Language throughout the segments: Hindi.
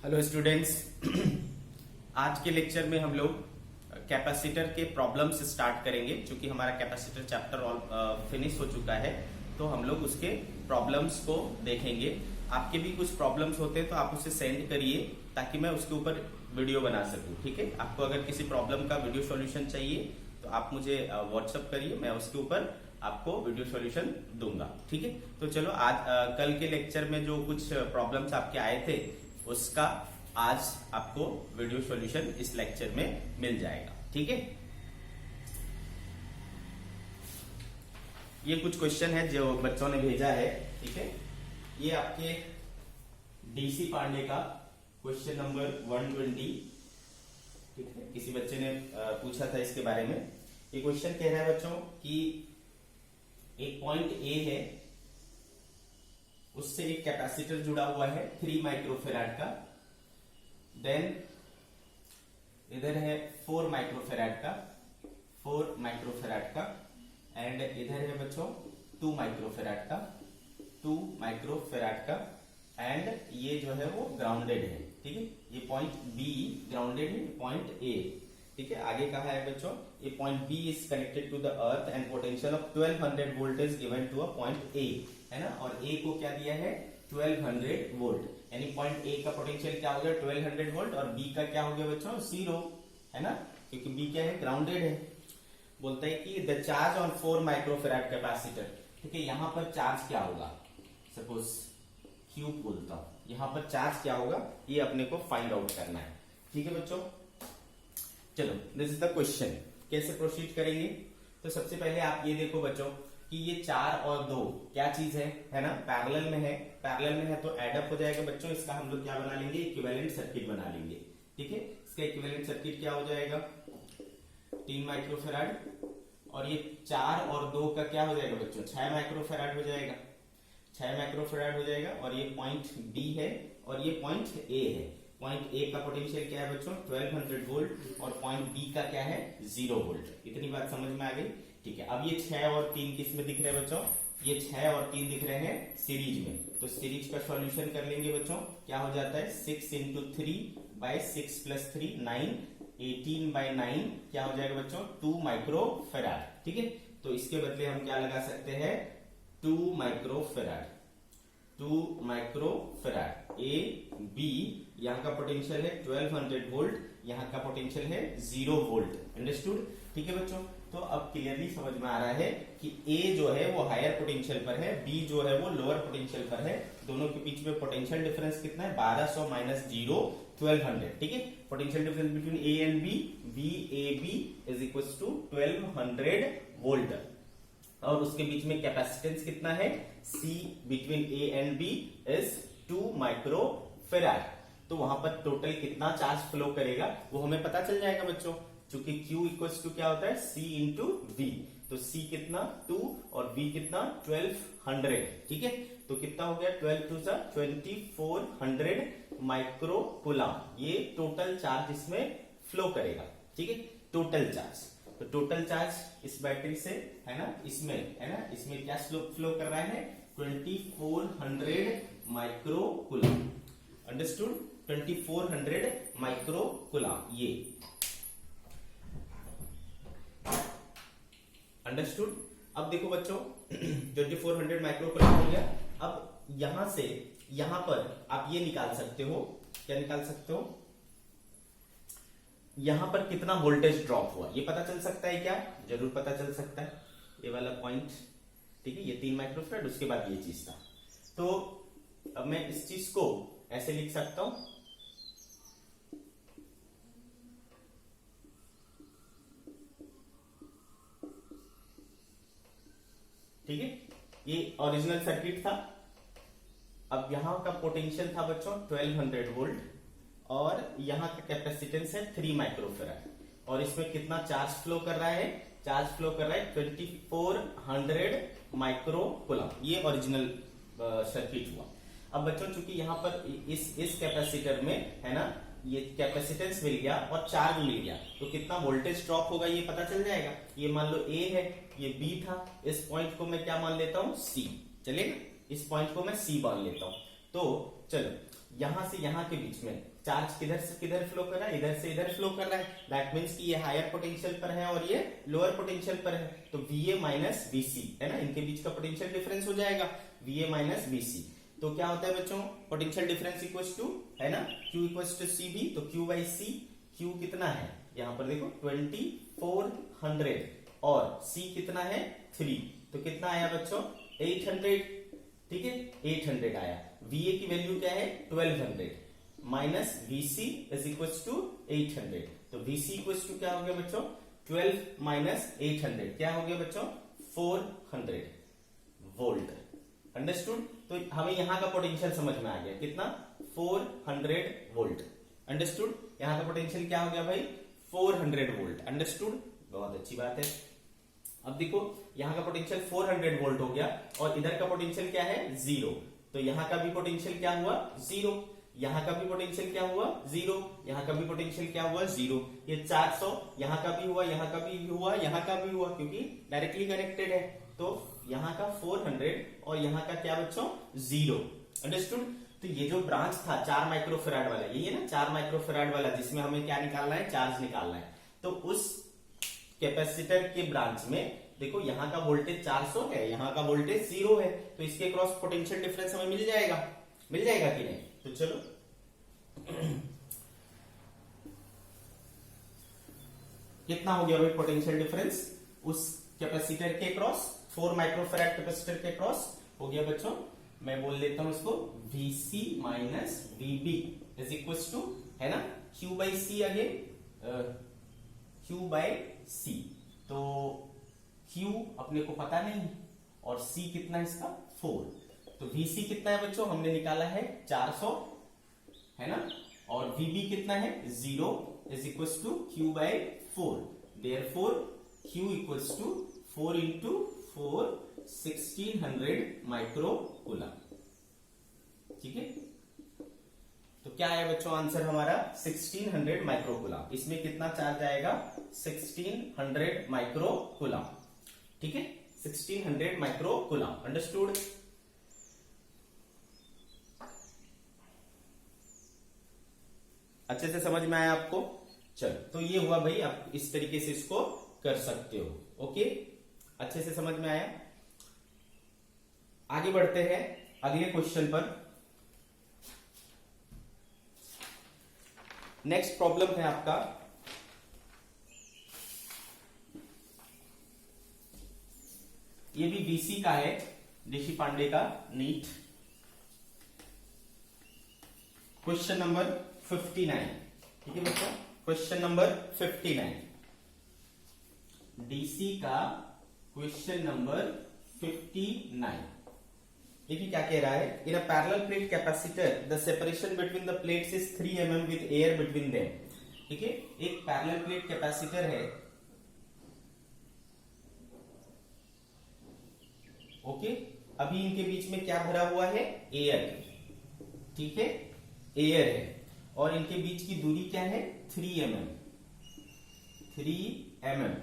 Hello students. आज के लेक्चर में हम लोग कैपेसिटर के प्रॉब्लम्स स्टार्ट करेंगे। क्योंकि हमारा कैपेसिटर चैप्टर फिनिश हो चुका है तो हम लोग उसके प्रॉब्लम्स को देखेंगे। आपके भी कुछ प्रॉब्लम्स होते हैं तो आप उसे सेंड करिए ताकि मैं उसके ऊपर वीडियो बना सकूं। ठीक है, आपको अगर किसी प्रॉब्लम का वीडियो सॉल्यूशन चाहिए तो आप मुझे व्हाट्सअप करिए, मैं उसके ऊपर आपको वीडियो सॉल्यूशन दूंगा। ठीक है, तो चलो आज कल के लेक्चर में जो कुछ प्रॉब्लम्स आपके आए थे उसका आज आपको वीडियो सॉल्यूशन इस लेक्चर में मिल जाएगा। ठीक है, ये कुछ क्वेश्चन है जो बच्चों ने भेजा है। ठीक है, ये आपके डीसी पांडे का क्वेश्चन नंबर 120। ठीक है, किसी बच्चे ने पूछा था इसके बारे में। ये क्वेश्चन कह रहा है बच्चों कि एक पॉइंट ए है, उससे एक कैपेसिटर जुड़ा हुआ है 3 माइक्रोफेराड का। देन इधर है 4 माइक्रोफेराड का, 4 माइक्रोफेराड का। एंड इधर है बच्चों 2 माइक्रोफेराड का, 2 माइक्रोफेराड का। एंड ये जो है वो ग्राउंडेड है। ठीक है, ये पॉइंट बी ग्राउंडेड है, पॉइंट ए। ठीक है, आगे कहा है बच्चों ये point B is connected to the earth and potential of 1200 volt is given to a point A, है ना। और ए को क्या दिया है 1200 वोल्ट, यानी पॉइंट ए का पोटेंशियल क्या हो गया 1200 वोल्ट और बी का क्या हो गया बच्चों 0, है ना, क्योंकि बी क्या है ग्राउंडेड है। बोलता है कि the charge on 4 microfarad capacitor. ठीक है, यहां पर चार्ज क्या होगा, सपोज क्यूब बोलता हूं, यहां पर चार्ज क्या होगा ये अपने को फाइंड आउट करना है। ठीक है बच्चों, चलो दिस इज द क्वेश्चन। कैसे प्रोसीड करेंगे, तो सबसे पहले आप ये देखो बच्चों कि ये 4 और 2 क्या चीज है ना, पैरेलल में है। पैरेलल में है तो एडअप हो जाएगा बच्चों। इसका हम लोग क्या बना लेंगे, इक्विवेलेंट सर्किट बना लेंगे। ठीक है, इसका इक्विवेलेंट सर्किट क्या हो जाएगा 3 माइक्रोफेराड, और ये 4 और 2 का क्या हो जाएगा बच्चों 6 माइक्रोफेराड हो जाएगा, 6 माइक्रोफेराड हो जाएगा। और ये पॉइंट बी है और ये पॉइंट ए है। पॉइंट ए का पोटेंशियल क्या है बच्चों 1200 वोल्ट और पॉइंट बी का क्या है 0 वोल्ट। इतनी बात समझ में आ गई। ठीक है, अब ये 6 और 3 किस में दिख रहे हैं बच्चों, ये 6 और 3 दिख रहे हैं सीरीज में। तो सीरीज का सॉल्यूशन कर लेंगे बच्चों, क्या हो जाता है 6 इंटू 3 बाय 6 प्लस 3 9, 18 बाय 9 क्या हो जाएगा बच्चों 2 माइक्रोफेराड। ठीक है, तो इसके बदले हम क्या लगा सकते हैं 2 माइक्रोफेराड, 2 माइक्रोफेराड। ए बी, यहाँ का पोटेंशियल है 1200 वोल्ट, यहाँ का पोटेंशियल है 0 वोल्ट। अंडरस्टूड। ठीक है बच्चों, तो अब क्लियरली समझ में आ रहा है कि ए जो है वो हायर पोटेंशियल पर है, बी जो है वो लोअर पोटेंशियल पर है। दोनों के बीच में पोटेंशियल डिफरेंस कितना है 1200 माइनस 0 1200। ठीक है, potential difference between a and b, b a b is equal to 1200 volt. और उसके बीच में कैपेसिटेंस कितना है C between a and b is 2 microfarad. तो वहां पर टोटल कितना चार्ज फ्लो करेगा वो हमें पता चल जाएगा बच्चों, क्योंकि Q इक्वल्स टू क्या होता है C इंटू वी। तो C कितना 2 और V कितना 1200। ठीक है, तो कितना हो गया 12 टू 2400 माइक्रोकूलम। ये टोटल चार्ज इसमें फ्लो करेगा। ठीक है, टोटल चार्ज। तो टोटल चार्ज इस बैटरी से है ना, इसमें है ना, इसमें क्या फ्लो कर रहा है 2400 माइक्रोकूलम। अंडरस्टूड, 2400 माइक्रोकूलम ये अंडरस्टूड। अब देखो बच्चों 2400 माइक्रोकूलम हो गया। अब यहां से यहां पर आप ये निकाल सकते हो, क्या निकाल सकते हो, यहां पर कितना वोल्टेज ड्रॉप हुआ ये पता चल सकता है क्या, जरूर पता चल सकता है। ये वाला पॉइंट, ठीक है, ये 3 माइक्रोफेराड, उसके बाद ये चीज था। तो अब मैं इस चीज को ऐसे लिख सकता हूं, ठीक है, ये ओरिजिनल सर्किट था। अब यहां का पोटेंशियल था बच्चों 1200 वोल्ट और यहां का कैपेसिटेंस है 3 माइक्रोफेराड। और इसमें कितना चार्ज फ्लो कर रहा है, चार्ज फ्लो कर रहा है 2400 माइक्रोकूलम। ये ओरिजिनल सर्किट हुआ। अब बच्चों चूंकि यहां पर इस कैपेसिटर में है ना ये कैपेसिटेंस मिल गया और चार्ज मिल गया, तो कितना वोल्टेज ड्रॉप होगा ये पता चल जाएगा। ये मान लो ए है, ये बी था, इस पॉइंट को मैं क्या मान लेता हूं सी, चलेगा, इस पॉइंट को मैं सी मान लेता हूं। तो चलो यहां से यहां के बीच में चार्ज किधर से किधर फ्लो कर रहा है, इधर से इधर फ्लो कर रहा है। दैट मीन्स कि ये हायर पोटेंशियल पर है और ये लोअर पोटेंशियल पर है, तो VA माइनस VC है ना, इनके बीच का पोटेंशियल डिफरेंस हो जाएगा VA माइनस VC। तो क्या होता है बच्चों, पोटेंशियल डिफरेंस इक्वल्स टू है ना Q इक्वल्स टू CB, तो Q बाई C, Q कितना है यहां पर देखो 2400 और C कितना है 3, तो कितना आया बच्चों 800, ठीक है 800 आया। VA की वैल्यू क्या है 1200 minus VC is equals to 800, तो VC इक्वल्स टू क्या हो गया बच्चों 12 माइनस 800 क्या हो गया बच्चों 400 वोल्ट। अंडरस्टूड, तो हमें यहां का पोटेंशियल समझ में आ गया कितना 400 वोल्ट। अंडरस्टूड, यहां का पोटेंशियल क्या हो गया भाई 400 वोल्ट। अंडरस्टूड, बहुत अच्छी बात है। अब देखो यहां का पोटेंशियल 400 वोल्ट हो गया और इधर का पोटेंशियल क्या है 0, तो यहां का भी पोटेंशियल क्या हुआ 0, यहां का भी पोटेंशियल क्या हुआ 0, यहां का भी पोटेंशियल क्या हुआ 0। ये 400 यहां का भी हुआ, यहां का भी हुआ, यहां का भी हुआ, क्योंकि डायरेक्टली कनेक्टेड है। तो यहां का 400 और यहां का क्या बच्चों 0। अंडरस्टूड, तो ये जो ब्रांच था 4 माइक्रोफेराड वाला, यही है ना 4 माइक्रोफेराड वाला, जिसमें हमें क्या निकालना है चार्ज निकालना है, तो उस कैपेसिटर के ब्रांच में देखो यहां का वोल्टेज 400 है, यहां का वोल्टेज 0 है, तो इसके क्रॉस पोटेंशियल डिफरेंस हमें मिल जाएगा कि नहीं। तो चलो कितना हो गया भाई पोटेंशियल डिफरेंस उस कैपेसिटर के क्रॉस, 4 माइक्रोफेराड कैपेसिटर के क्रॉस हो गया बच्चों, मैं बोल देता हूं इसको VC minus VB is equal to है ना Q by C again Q by C, तो Q अपने को पता नहीं और C कितना है इसका 4, तो VC कितना है बच्चों हमने निकाला है 400 है ना, और VB कितना है 0 is equal to Q by 4, therefore Q equals to 4 into 4 1600 micro coulomb. ठीक है, तो क्या आया बच्चों आंसर हमारा 1600 माइक्रो कूलम। इसमें कितना चार्ज आएगा 1600 माइक्रो कूलम। ठीक है 1600 माइक्रो कूलम। अंडरस्टूड, अच्छे से समझ में आया आपको। चलो, तो ये हुआ भाई, आप इस तरीके से इसको कर सकते हो। ओके, अच्छे से समझ में आया। आगे बढ़ते हैं अगले क्वेश्चन पर। नेक्स्ट प्रॉब्लम है आपका ये भी BC का है, ऋषि पांडे का नीट। Question number 59। ठीक है बच्चों, क्वेश्चन नंबर 59 DC का क्वेश्चन नंबर 59। देखिए क्या कह रहा है, in a parallel plate capacitor the separation between the plates is 3 mm with air between them. ठीक है, एक पैरेलल प्लेट कैपेसिटर है, ओके, अभी इनके बीच में क्या भरा हुआ है एयर। ठीक है, एयर है और इनके बीच की दूरी क्या है 3 mm। 3 mm।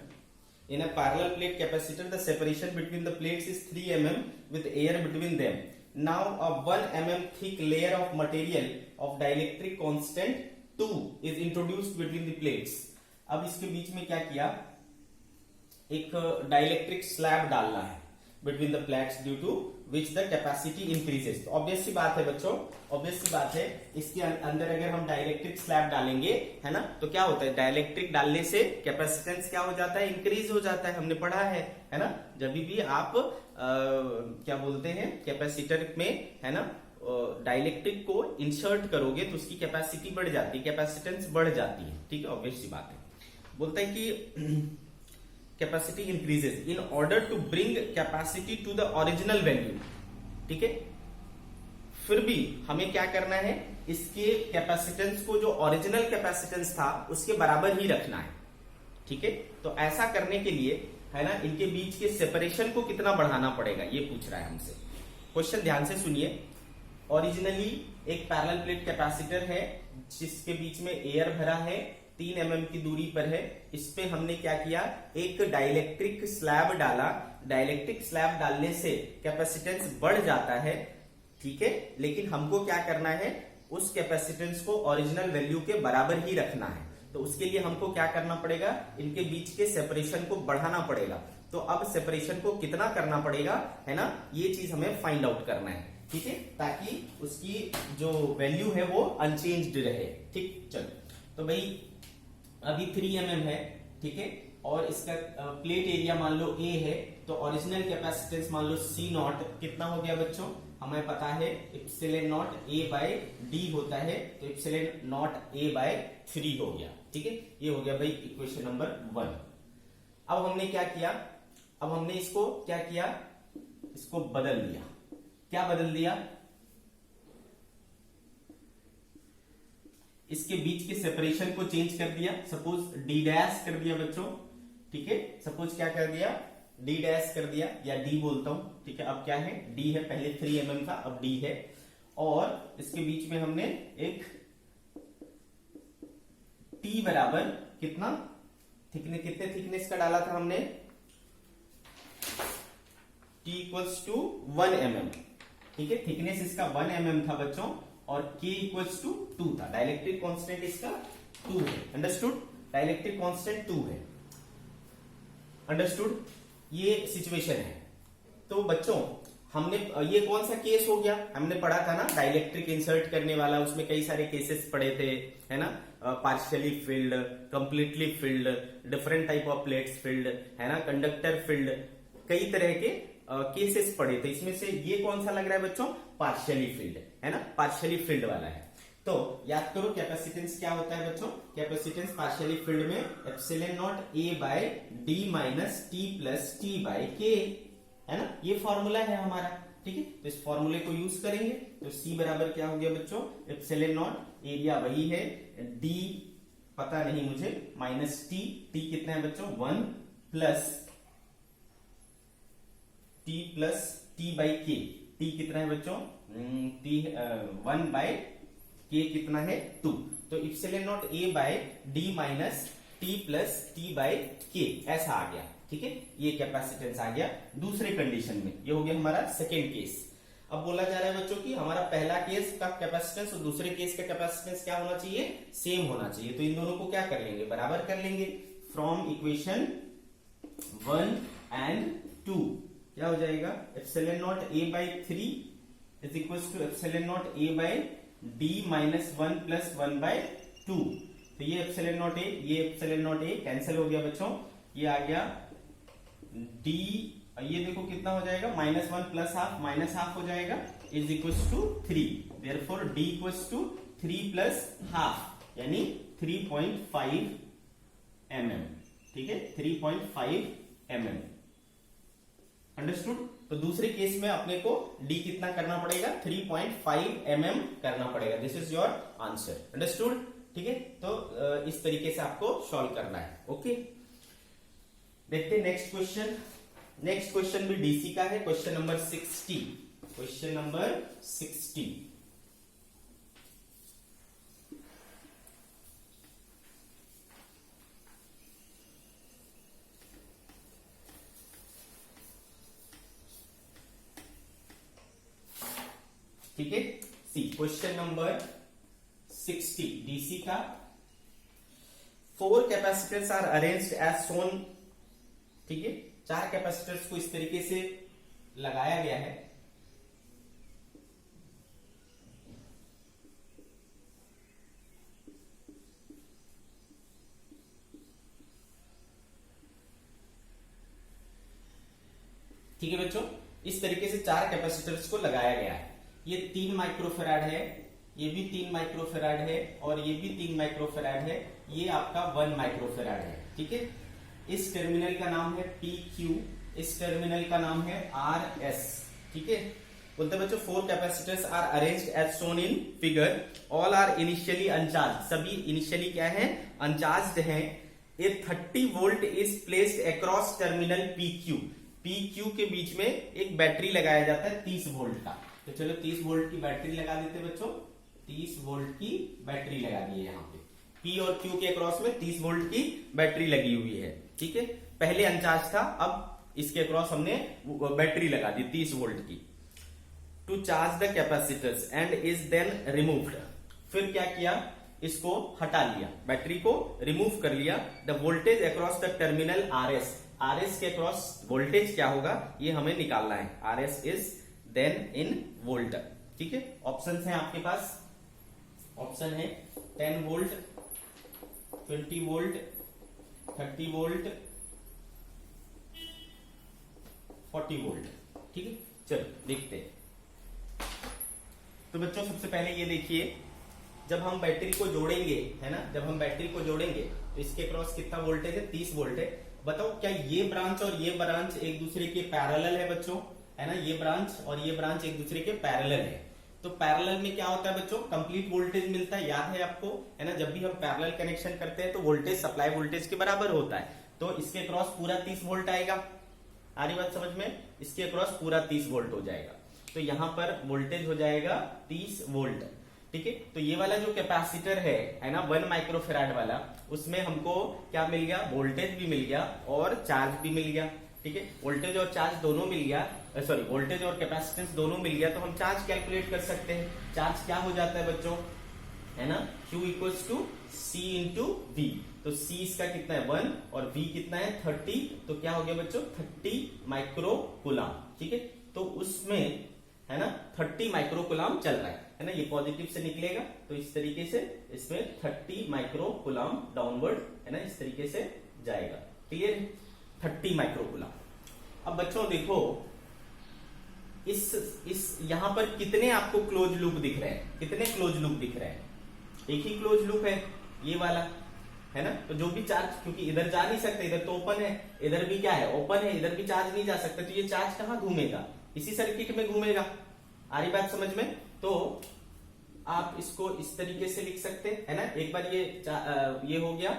In a parallel plate capacitor, the separation between the plates is 3 mm with air between them. Now a 1 mm thick layer of material of dielectric constant 2 is introduced between the plates. अब इसके बीच में क्या किया, एक डाइलेक्ट्रिक स्लैब डालना है between the plates due to which the capacity increases। तो ऑब्वियस सी बात है बच्चों, ऑब्वियस सी बात है, इसके अंदर अगर हम डाइलेक्ट्रिक स्लैब डालेंगे है ना, तो क्या होता है डाइलेक्ट्रिक डालने से कैपेसिटेंस क्या हो जाता है इंक्रीज हो जाता है, हमने पढ़ा है ना। जब भी आप क्या बोलते हैं कैपेसिटर में है ना डाइलेक्ट्रिक को इंसर्ट करोगे तो उसकी कैपेसिटी बढ़ जाती है, कैपेसिटेंस बढ़ जाती है। ठीक है, ऑब्वियस सी बात है। बोलता है कि capacity increases in order to bring capacity to the original value. ठीक है, फिर भी हमें क्या करना है, इसके कैपेसिटेंस को जो ओरिजिनल कैपेसिटेंस था उसके बराबर ही रखना है। ठीक है, तो ऐसा करने के लिए है ना इनके बीच के सेपरेशन को कितना बढ़ाना पड़ेगा ये पूछ रहा है हमसे। क्वेश्चन ध्यान से सुनिए। ओरिजिनली एक पैरेलल प्लेट कैपेसिटर है जिसके बीच में एयर भरा है, 3 mm की दूरी पर है। इस पे हमने क्या किया, एक डाइलेक्ट्रिक स्लैब डाला। डाइलेक्ट्रिक स्लैब डालने से कैपेसिटेंस बढ़ जाता है। ठीक है, लेकिन हमको क्या करना है, उस कैपेसिटेंस को ओरिजिनल वैल्यू के बराबर ही रखना है। तो उसके लिए हमको क्या करना पड़ेगा, इनके बीच के सेपरेशन को बढ़ाना पड़ेगा। तो अब सेपरेशन को कितना करना पड़ेगा, है ना, ये चीज हमें फाइंड आउट करना है, ठीक है, ताकि उसकी जो वैल्यू है वो अनचेंज्ड रहे। ठीक, चलो तो भाई अभी 3 mm है, ठीक है, और इसका प्लेट एरिया मान लो A है, तो ओरिजिनल कैपेसिटेंस मान लो C नॉट कितना हो गया बच्चों, हमें पता है epsilon not A by D होता है, तो इप्सिलॉन नॉट A बाय 3 हो गया। ठीक है, ये हो गया भाई इक्वेशन नंबर 1। अब हमने क्या किया, अब हमने इसको क्या किया, इसको बदल दिया। क्या बदल दिया, इसके बीच के सेपरेशन को चेंज कर दिया। सपोज D डैश कर दिया बच्चों, ठीक है, सपोज क्या कर दिया, D डैश कर दिया, या D बोलता हूं, ठीक है। अब क्या है, D है, पहले 3 mm था, अब D है, और इसके बीच में हमने एक T बराबर कितना थिकनेस, कितने थिकनेस का डाला था हमने, T इक्वल्स टू 1 mm, ठीक है, थिकनेस इसका 1 mm था बच्चों, और K इक्वल्स टू 2 था। डाइलेक्ट्रिक कांस्टेंट इसका 2 है, अंडरस्टूड, डाइलेक्ट्रिक कांस्टेंट 2 है, अंडरस्टूड। ये सिचुएशन है। तो बच्चों हमने ये कौन सा केस हो गया, हमने पढ़ा था ना डाइलेक्ट्रिक इंसर्ट करने वाला, उसमें कई सारे केसेस पढ़े थे, है ना, partially field, completely filled, different type of plates field, है ना, कंडक्टर फिल्ड, कई तरह के केसेस पढ़े थे। इसमें से ये कौन सा लग रहा है बच्चों, पार्शियली फिल्ड, है ना, पार्शियली फिल्ड वाला है। तो याद करो कैपेसिटेंस क्या होता है बच्चों, कैपेसिटेंस पार्शियली फिल्ड में epsilon not A by D minus T plus T by K, है ना, ये फॉर्मूला है हमारा, ठीक है। तो इस फॉर्मूले को यूज करेंगे, तो C बराबर क्या हो गया बच्चों, एप्सिलॉन नॉट, एरिया वही है, D पता नहीं मुझे, माइनस T, T कितना है बच्चों 1 plus T plus T by K, T कितना है बच्चों, T 1 बाय K कितना है 2, तो epsilon not A by D minus T plus T by K ऐसा आ गया, ठीक है। ये कैपेसिटेंस आ गया दूसरे कंडीशन में, ये हो गया हमारा सेकेंड केस। अब बोला जा रहा है बच्चों कि हमारा पहला केस का कैपेसिटेंस और दूसरे केस का कैपेसिटेंस क्या होना चाहिए, सेम होना चाहिए। तो इन दोनों को क्या कर लेंगे, बराबर कर लेंगे। फ्रॉम इक्वेशन 1 एंड 2 क्या हो जाएगा, epsilon not A by 3 is equal to epsilon not A by D minus 1 plus 1 by 2। तो ये एप्सिलॉन नॉट A, ये एप्सिलॉन नॉट A कैंसिल हो गया बच्चों, ये आ गया D, ये देखो कितना हो जाएगा, minus 1 plus half minus half हो जाएगा, is equal to 3। Therefore D equals to 3 plus half यानी 3.5 mm, ठीक है, 3.5 mm, अंडरस्टूड। तो दूसरे केस में अपने को D कितना करना पड़ेगा, 3.5 mm करना पड़ेगा। This is your answer, understood, ठीक है। तो इस तरीके से आपको सॉल्व करना है, ओके। देखते हैं नेक्स्ट क्वेश्चन। नेक्स्ट क्वेश्चन भी डीसी का है, क्वेश्चन नंबर 60, क्वेश्चन नंबर 60। ठीक है, सी क्वेश्चन नंबर 60 डीसी का। 4 कैपेसिटर्स आर अरेंज्ड एज सोन, ठीक है, 4 कैपेसिटर्स को इस तरीके से लगाया गया है। ठीक है बच्चों, इस तरीके से 4 कैपेसिटर्स को लगाया गया है। ये 3 माइक्रोफेराड है, ये भी 3 माइक्रोफेराड है, और ये भी 3 माइक्रोफेराड है, ये आपका 1 माइक्रोफेराड है, ठीक है। इस टर्मिनल का नाम है PQ, इस टर्मिनल का नाम है RS, ठीक है। बोलते बच्चों 4 capacitors are arranged as shown in figure, all are initially uncharge, सभी इनिशियली क्या है, अनचार्ज्ड हैं। A 30 volt is placed across terminal PQ, PQ के बीच में एक बैटरी लगाया जाता है 30 वोल्ट का। तो चलो 30 वोल्ट की बैटरी लगा देते बच्चों, 30 वोल्ट की बैटरी लगा दी है यहाँ पे, P और Q के अक्रॉस में 30 वोल्ट की बैटरी लगी हुई है, ठीक है। पहले अनचार्ज था, अब इसके अक्रॉस हमने बैटरी लगा दी 30 वोल्ट की। To charge the capacitors and is then removed, फिर क्या किया, इसको हटा लिया, बैटरी को रिमूव कर लिया। The voltage across the terminal RS, RS के अक्रॉस वोल्टेज क्या होगा ये हमें निकालना है। RS is then in volt. ठीक है, ऑप्शन है आपके पास, ऑप्शन है 10 वोल्ट, 20 वोल्ट, 30 वोल्ट, 40 वोल्ट। ठीक है, चलो देखते हैं। तो बच्चों सबसे पहले ये देखिए, जब हम बैटरी को जोड़ेंगे, है ना, जब हम बैटरी को जोड़ेंगे तो इसके क्रॉस कितना वोल्टेज है, 30 वोल्ट है। बताओ क्या ये ब्रांच और ये ब्रांच एक दूसरे के पैरेलल है बच्चों, है ना, ये ब्रांच और ये ब्रांच एक दूसरे के पैरेलल है। तो पैरेलल में क्या होता है बच्चों, कंप्लीट वोल्टेज मिलता है, याद है आपको, है ना, जब भी हम पैरेलल कनेक्शन करते हैं तो वोल्टेज सप्लाई वोल्टेज के बराबर होता है। तो इसके क्रॉस पूरा 30 वोल्ट आएगा, आ रही बात समझ में, इसके क्रॉस पूरा 30 वोल्ट हो जाएगा। तो यहां पर वोल्टेज हो जाएगा 30 वोल्ट। ठीक है, तो ये वाला जो कैपेसिटर है ना, 1 माइक्रोफेराड वाला, उसमें हमको क्या मिल गया, वोल्टेज भी मिल गया और चार्ज भी मिल गया। ठीक है, वोल्टेज और चार्ज दोनों मिल गया, सॉरी वोल्टेज और कैपेसिटेंस दोनों मिल गया, तो हम चार्ज कैलकुलेट कर सकते हैं। चार्ज क्या हो जाता है बच्चों, है ना, Q equals to C into V। तो C इसका कितना है 1 और V कितना है 30, तो क्या हो गया बच्चों 30 माइक्रो कूलाम। ठीक है, तो उसमें है ना 30 माइक्रो कूलाम चल रहा है ना, ये पॉजिटिव से निकलेगा तो इस तरीके से इसमें 30 माइक्रो कूलाम डाउनवर्ड, है ना, इस तरीके से जाएगा। Clear, 30 micro coulomb. अब बच्चों देखो, इस यहां पर कितने आपको क्लोज लूप दिख रहे हैं, कितने क्लोज लूप दिख रहे हैं, एक ही क्लोज लूप है ये वाला, है ना। तो जो भी चार्ज, क्योंकि इधर जा नहीं सकते, इधर तो ओपन है, इधर भी क्या है ओपन है, इधर भी चार्ज नहीं जा सकता, तो ये चार्ज कहां घूमेगा, इसी सर्किट में घूमेगा। आ रही बात समझ में। तो आप इसको इस तरीके से लिख सकते हैं, है ना। एक बार ये हो गया,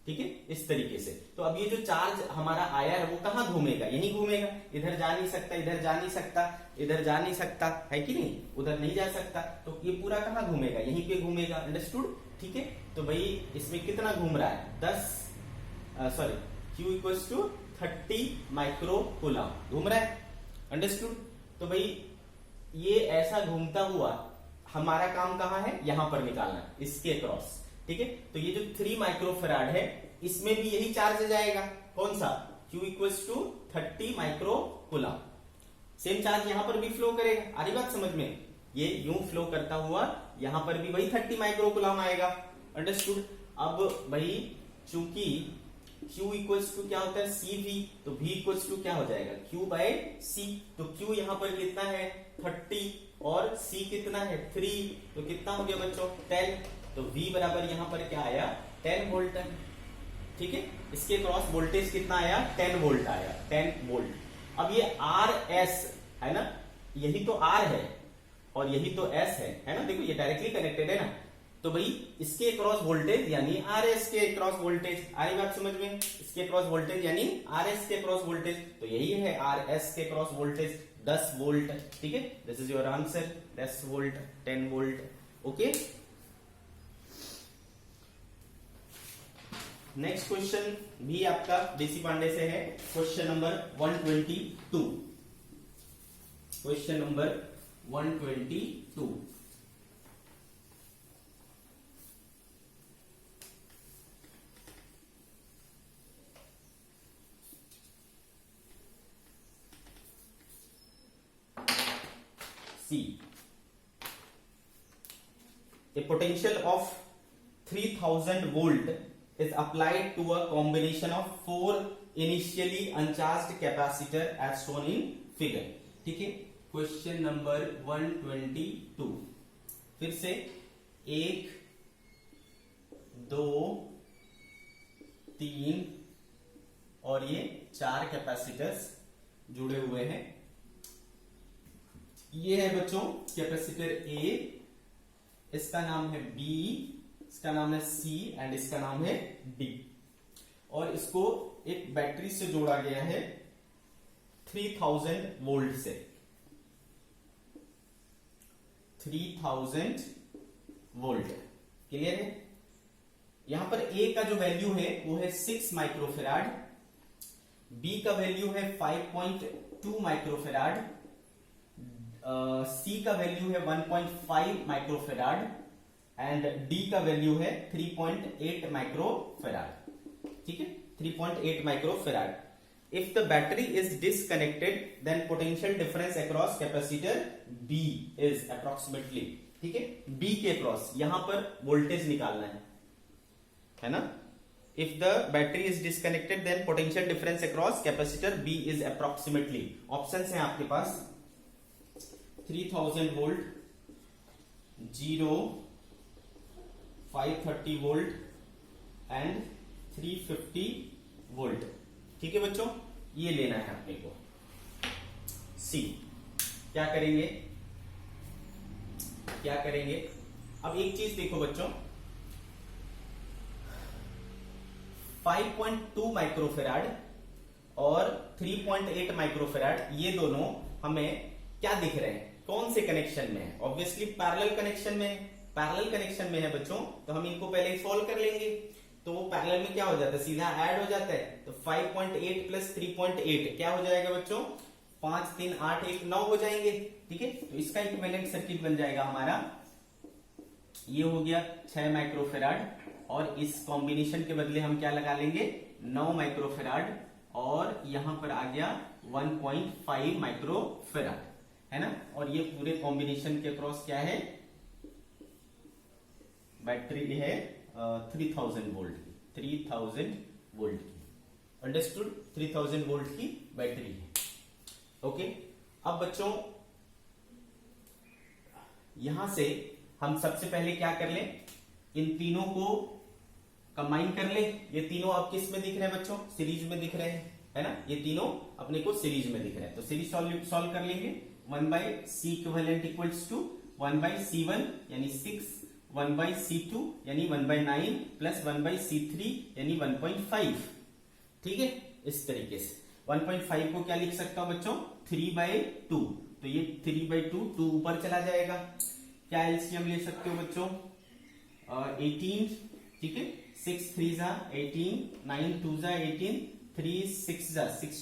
ठीक है, इस तरीके से। तो अब ये जो चार्ज हमारा आया है वो कहां घूमेगा, यहीं घूमेगा, इधर जा नहीं सकता, इधर जा नहीं सकता, इधर जा नहीं सकता, है कि नहीं, उधर नहीं जा सकता, तो ये पूरा कहां घूमेगा, यहीं पे घूमेगा। अंडरस्टूड। ठीक है, तो भाई इसमें कितना घूम रहा है 10 sorry Q equals to 30 micro coulomb घूम रहा है। अंडरस्टूड। तो भाई ये ऐसा घूमता हुआ हमारा काम कहां है, यहां पर निकालना, इसके क्रॉस। ठीक है, तो ये जो 3 माइक्रोफेराड है इसमें भी यही चार्ज जाएगा, कौन सा, Q equals to 30 micro coulomb. Same charge यहां पर भी फ्लो करेगा। आ रही बात समझ में, ये यूं फ्लो करता हुआ यहां पर भी वही 30 माइक्रो कूलाम आएगा। अंडरस्टूड। अब भाई चूंकि Q इक्वल्स टू क्या होता है CV, तो V इक्वल्स टू क्या हो जाएगा Q बाय C। तो Q यहां पर कितना है 30 और C कितना है 3, तो कितना हो गया बच्चों 10। तो V बराबर यहां पर क्या आया 10 वोल्ट। ठीक है, इसके क्रॉस वोल्टेज कितना आया 10 वोल्ट आया, 10 वोल्ट। अब ये RS है ना, यही तो R है और यही तो S है ना, देखो ये डायरेक्टली कनेक्टेड है ना। तो भाई इसके क्रॉस वोल्टेज यानी RS के क्रॉस वोल्टेज, आ रही बात समझ में, इसके क्रॉस वोल्टेज यानी RS के क्रॉस वोल्टेज, तो यही है RS के क्रॉस वोल्टेज 10 वोल्ट। ठीक है, this is your answer, 10 volt, 10 volt. Okay, next question भी आपका डीसी पांडे से है, question number 122। Question number 122। C. A potential of 3000 volt is applied to a combination of 4 initially uncharged capacitor as shown in figure. ठीक है, क्वेश्चन नंबर 122। फिर से 1 2 3 और ये 4 कैपेसिटर्स जुड़े हुए हैं। ये है बच्चों कैपेसिटर A, इसका नाम है B, इसका नाम है C एंड इसका नाम है D, और इसको एक बैटरी से जोड़ा गया है 3000 वोल्ट से। 3000 वोल्ट, क्लियर है। यहां पर A का जो वैल्यू है वो है 6 माइक्रोफेराड, बी का वैल्यू है 5.2 माइक्रोफेराड, सी का वैल्यू है 1.5 माइक्रोफेराड एंड डी का वैल्यू है 3.8 माइक्रोफेराड। ठीक है, 3.8 microfarad. If the battery is disconnected then potential difference across capacitor B is approximately, ठीक है, बी के अक्रॉस यहां पर वोल्टेज निकालना है ना। If the battery is disconnected then potential difference across capacitor B is approximately, options हैं आपके पास 3000 वोल्ट, 0, 530 वोल्ट एंड 350 वोल्ट। ठीक है बच्चों, ये लेना है अपने को। सी क्या करेंगे, क्या करेंगे, अब एक चीज देखो बच्चों, 5.2 माइक्रोफेराड और 3.8 माइक्रोफेराड, ये दोनों हमें क्या दिख रहे हैं, कौन से कनेक्शन में है? ऑब्वियसली पैरेलल कनेक्शन में है। पैरेलल कनेक्शन में है बच्चों, तो हम इनको पहले सॉल्व कर लेंगे, तो वो पैरेलल में क्या हो जाता है, सीधा ऐड हो जाता है। तो 5.8 प्लस 3.8 क्या हो जाएगा बच्चों, 5, 3, 8, 1, 9 हो जाएंगे। ठीक है, तो इसका इक्विवेलेंट सर्किट बन जाएगा हमारा, ये हो गया 6 माइक्रोफेराड, और इस कॉम्बिनेशन के बदले हम क्या लगा लेंगे, 9 माइक्रोफेराड, और यहां पर आ गया 1.5 माइक्रोफेराड, है ना। और ये पूरे कॉम्बिनेशन के अक्रॉस क्या है, बैटरी है 3000 वोल्ट की, 3000 वोल्ट की, अंडरस्टूड, 3000 वोल्ट की बैटरी है। ओके, अब बच्चों यहां से हम सबसे पहले क्या कर लें, इन तीनों को कंबाइन कर ले। ये तीनों अब किस में दिख रहे हैं बच्चों, सीरीज में दिख रहे हैं, है ना, ये तीनों अपने को सीरीज में दिख रहे हैं, तो सीरीज सॉल्व कर लेंगे। 1/C equivalent equals to 1/C1 यानी 6, 1/C2 यानी 1/9 प्लस 1/C3 यानी 1.5। ठीक है, इस तरीके से 1.5 को क्या लिख सकता हूं बच्चों, 3/2, तो ये 3/2, 2 ऊपर चला जाएगा। क्या एलसीएम ले सकते हो बच्चों, 18, ठीक है, 6 3 जा 18, 9 2 जा 18, 3 6 जा 6,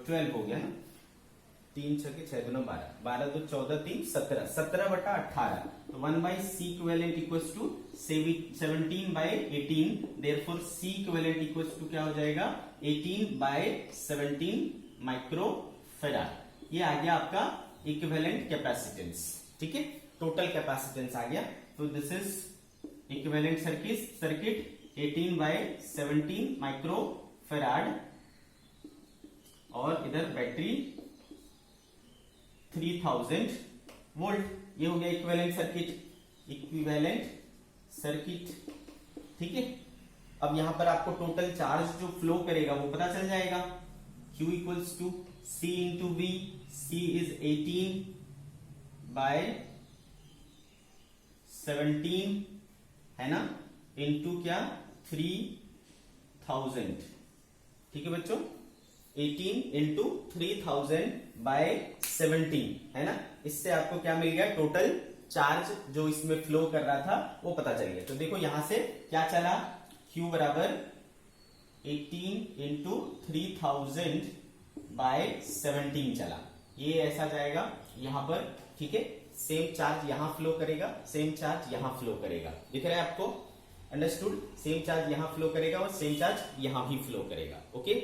12 हो गया ना, 3 6 6 2 12, 12 2 14 3 17, 17/18, तो 1/C equivalent equals to 17/18, therefore C equivalent equals to क्या हो जाएगा, 18/17 माइक्रोफेराड। ये आ गया आपका इक्विवेलेंट कैपेसिटेंस। ठीक है, टोटल कैपेसिटेंस आ गया। तो this is equivalent circuit 18/17 microfarad, और इधर बैटरी 3000 वोल्ट, ये हो गया इक्विवेलेंट सर्किट, इक्विवेलेंट सर्किट। ठीक है, अब यहां पर आपको टोटल चार्ज जो फ्लो करेगा वो पता चल जाएगा, Q equals to C into V, C is 18/17, है ना, इंटू क्या 3000। ठीक है बच्चों, 18 इंटू 3000/17, है ना। इससे आपको क्या मिल गया, टोटल चार्ज जो इसमें फ्लो कर रहा था वो पता चल गया। तो देखो यहां से क्या चला, Q बराबर 18 इंटू 3000/17 चला, ये ऐसा जाएगा यहां पर। ठीक है, सेम चार्ज यहां फ्लो करेगा, सेम चार्ज यहां फ्लो करेगा, दिख रहा है आपको, अंडरस्टूड, सेम चार्ज यहां फ्लो करेगा और सेम चार्ज यहां भी फ्लो करेगा। ओके,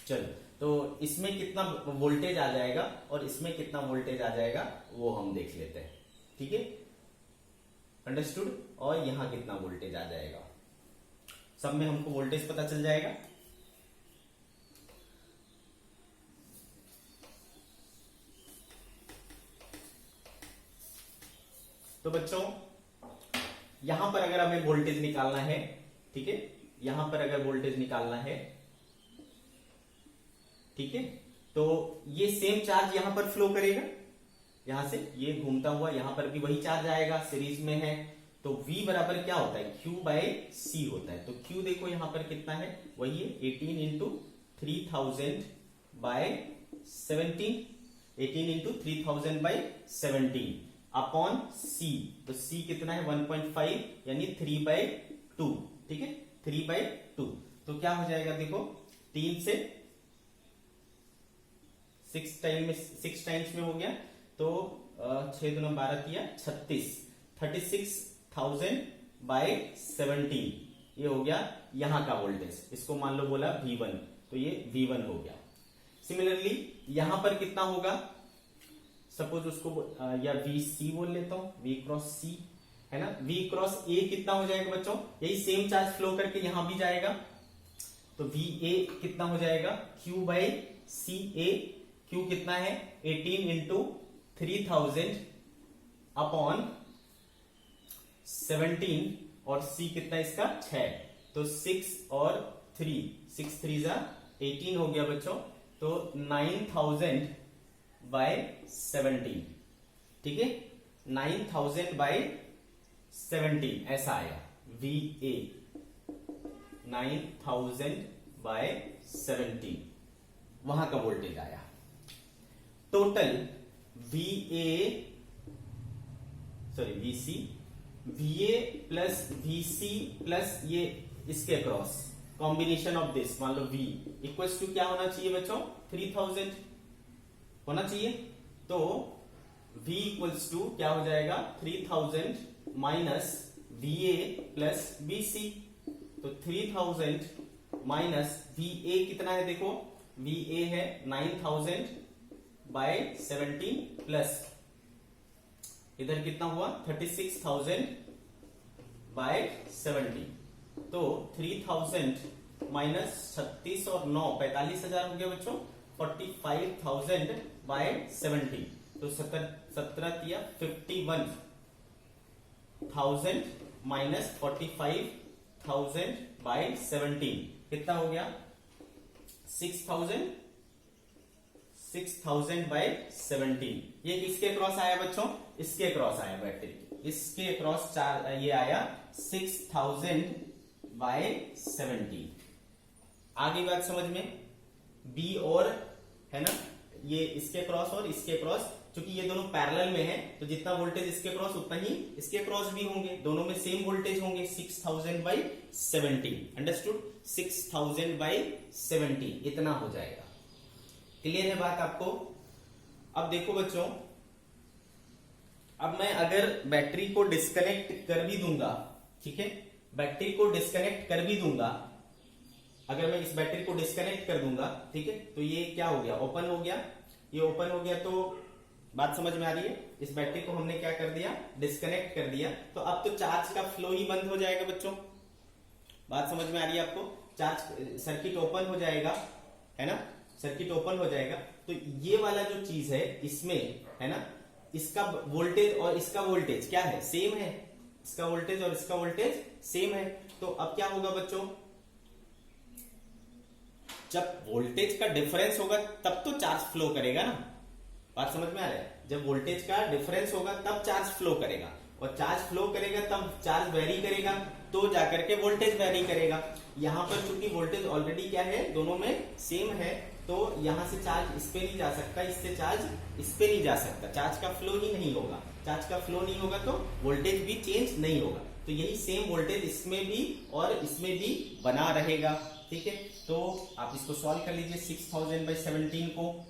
चलो, तो इसमें कितना वोल्टेज आ जाएगा और इसमें कितना वोल्टेज आ जाएगा वो हम देख लेते हैं। ठीक है, अंडरस्टूड, और यहां कितना वोल्टेज आ जाएगा, सब में हमको वोल्टेज पता चल जाएगा। तो बच्चों यहां पर अगर हमें वोल्टेज निकालना है, ठीक है, यहां पर अगर वोल्टेज निकालना है, ठीक है, तो ये सेम चार्ज यहां पर फ्लो करेगा, यहां से ये घूमता हुआ यहां पर भी वही चार्ज आएगा, सीरीज में है। तो V बराबर क्या होता है, Q/C होता है। तो Q देखो यहां पर कितना है, वही है 18 इंटू 3000/17, 18 इंटू 3000/17 अपॉन C, तो C कितना है 1.5 यानी 3/2। ठीक है, 3/2, तो क्या हो जाएगा देखो, 3 से 6 टाइम्स में हो गया, तो 6 दूना 12 किया 36,000 बाय 17, ये हो गया यहां का वोल्टेज। इसको मान लो बोला V1, तो ये V1 हो गया। सिमिलरली यहां पर कितना होगा, सपोज उसको या VC बोल लेता हूं, V क्रॉस C है ना। V क्रॉस A कितना हो जाएगा बच्चों, यही सेम चार्ज फ्लो करके यहां भी जाएगा, तो VA कितना हो जाएगा Q बाई CA। Q कितना है 18 इंटू 3000 अपॉन 17, और C कितना इसका 6, तो 6 और 3, 6 3 18 हो गया बच्चों, तो 9000 बाय 17, ठीक है, 9000 बाय 17 ऐसा आया VA, 9000 बाय 17 वहां का वोल्टेज आया। Total VC VA plus VC plus ये इसके क्रॉस कॉम्बिनेशन ऑफ दिस, मान लो V इक्वल्स टू क्या होना चाहिए बच्चों, 3000 होना चाहिए। तो V इक्वल्स टू क्या हो जाएगा 3000 माइनस VA प्लस VC, तो 3000 माइनस VA कितना है, देखो VA है 9000 बाय 17 प्लस इधर कितना हुआ 36,000 बाय 17, तो 3000 माइनस 36 और 9 45,000 हो गया बच्चों, 45,000 बाय 17, तो 17 या 51,000 माइनस 45,000 बाय 17 कितना हो गया 6,000 बाय 17। ये किसके क्रॉस आया बच्चों, इसके क्रॉस आया बैटरी, इसके क्रॉस ये आया 6,000 बाय 17। आगे बात समझ में, बी और है ना, ये इसके क्रॉस और इसके क्रॉस, क्योंकि ये दोनों पैरेलल में है, तो जितना वोल्टेज इसके क्रॉस उतना ही इसके क्रॉस भी होंगे, दोनों में सेम वोल्टेज होंगे 6,000 बाय 17, अंडरस्टूड, 6,000 बाय 17 इतना हो जाएगा। क्लियर है बात आपको। अब देखो बच्चों, अब मैं अगर बैटरी को डिस्कनेक्ट कर भी दूंगा, ठीक है, बैटरी को डिस्कनेक्ट कर भी दूंगा, अगर मैं इस बैटरी को डिस्कनेक्ट कर दूंगा, ठीक है, तो ये क्या हो गया, ओपन हो गया, ये ओपन हो गया, तो बात समझ में आ रही है, इस बैटरी को हमने क्या कर दिया, डिस्कनेक्ट कर दिया, तो अब तो चार्ज का फ्लो ही बंद हो जाएगा बच्चों। बात समझ में आ रही है आपको, चार्ज सर्किट ओपन हो जाएगा, है ना, सर्किट ओपन हो जाएगा, तो ये वाला जो चीज है इसमें, है ना, इसका वोल्टेज और इसका वोल्टेज क्या है, सेम है, इसका वोल्टेज और इसका वोल्टेज सेम है। तो अब क्या होगा बच्चों, जब वोल्टेज का डिफरेंस होगा तब तो चार्ज फ्लो करेगा ना, बात समझ में आ रहा है, जब वोल्टेज का डिफरेंस होगा तब चार्ज फ्लो करेगा, और चार्ज फ्लो करेगा तब चार्ज वेरी करेगा, तो जाकर के वोल्टेज वेरी करेगा। यहां पर चूंकि वोल्टेज ऑलरेडी क्या है, दोनों में सेम है, तो यहां से चार्ज इस पे नहीं जा सकता, इससे चार्ज इस पे नहीं जा सकता, चार्ज का फ्लो ही नहीं होगा, चार्ज का फ्लो नहीं होगा तो वोल्टेज भी चेंज नहीं होगा, तो यही सेम वोल्टेज इसमें भी और इसमें भी बना रहेगा, ठीक है। तो आप इसको सॉल्व कर लीजिए, 6,000 बाई 17 को,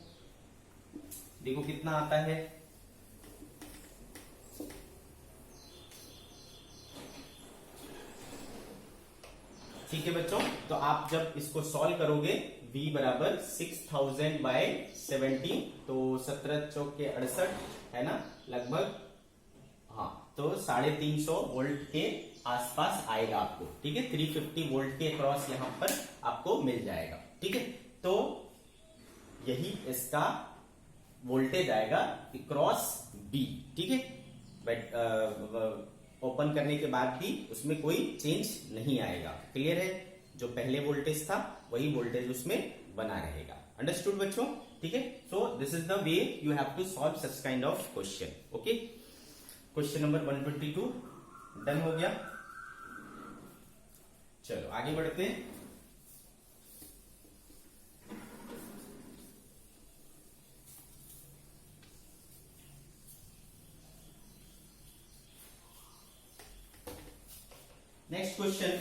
देखो कितना आता है, ठीक है बच्चों। तो आप जब इसको सॉल्व करोगे, V बराबर 6,000 बाय 17, तो 17 चौक के 68 है ना लगभग, हाँ, तो 350 वोल्ट के आसपास आएगा आपको, ठीक है, 350 वोल्ट के क्रॉस यहां पर आपको मिल जाएगा, ठीक है। तो यही इसका वोल्टेज आएगा क्रॉस B, ठीक है, बट ओपन करने के बाद भी उसमें कोई चेंज नहीं आएगा, क्लियर है, जो पहले वोल्टेज था वही वोल्टेज उसमें बना रहेगा, अंडरस्टूड बच्चों, ठीक है। So this is the way you have to solve such kind of question, okay. Question number 122 done हो गया। चलो आगे बढ़ते हैं। नेक्स्ट क्वेश्चन,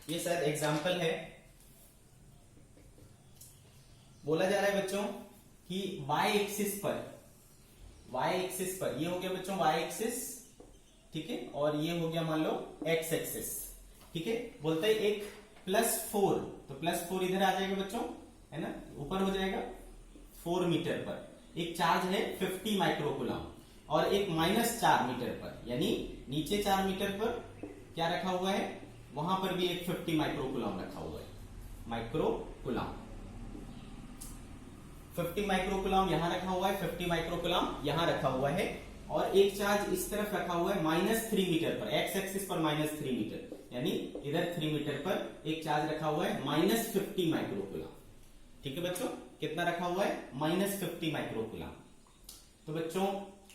ये शायद एग्जाम्पल है। बोला जा रहा है बच्चों कि y एक्सिस पर ये हो गया बच्चों y एक्सिस, ठीक है, और ये हो गया मान लो x एक्सिस, ठीक है। बोलते हैं एक +4, तो +4 इधर आ जाएगा बच्चों, है ना, ऊपर हो जाएगा 4 मीटर पर। एक चार्ज है 50 माइक्रोकुलम और एक -4 मीटर पर, यानी नीचे 4 मीटर पर क्या रखा हुआ है, वहां पर भी एक 50 माइक्रोकुलम रखा हुआ है, माइक्रोकुलम 50 माइक्रोकुलम यहां रखा हुआ है, 50 माइक्रोकुलम यहां रखा हुआ है, और एक चार्ज इस तरफ रखा हुआ है -3 मीटर पर, एक्स एक्सिस पर -3 मीटर, यानी इधर 3 मीटर पर एक चार्ज रखा हुआ है -50 माइक्रोकुलम, ठीक है बच्चों। कितना रखा हुआ है, -50 माइक्रोकुलम। तो बच्चों,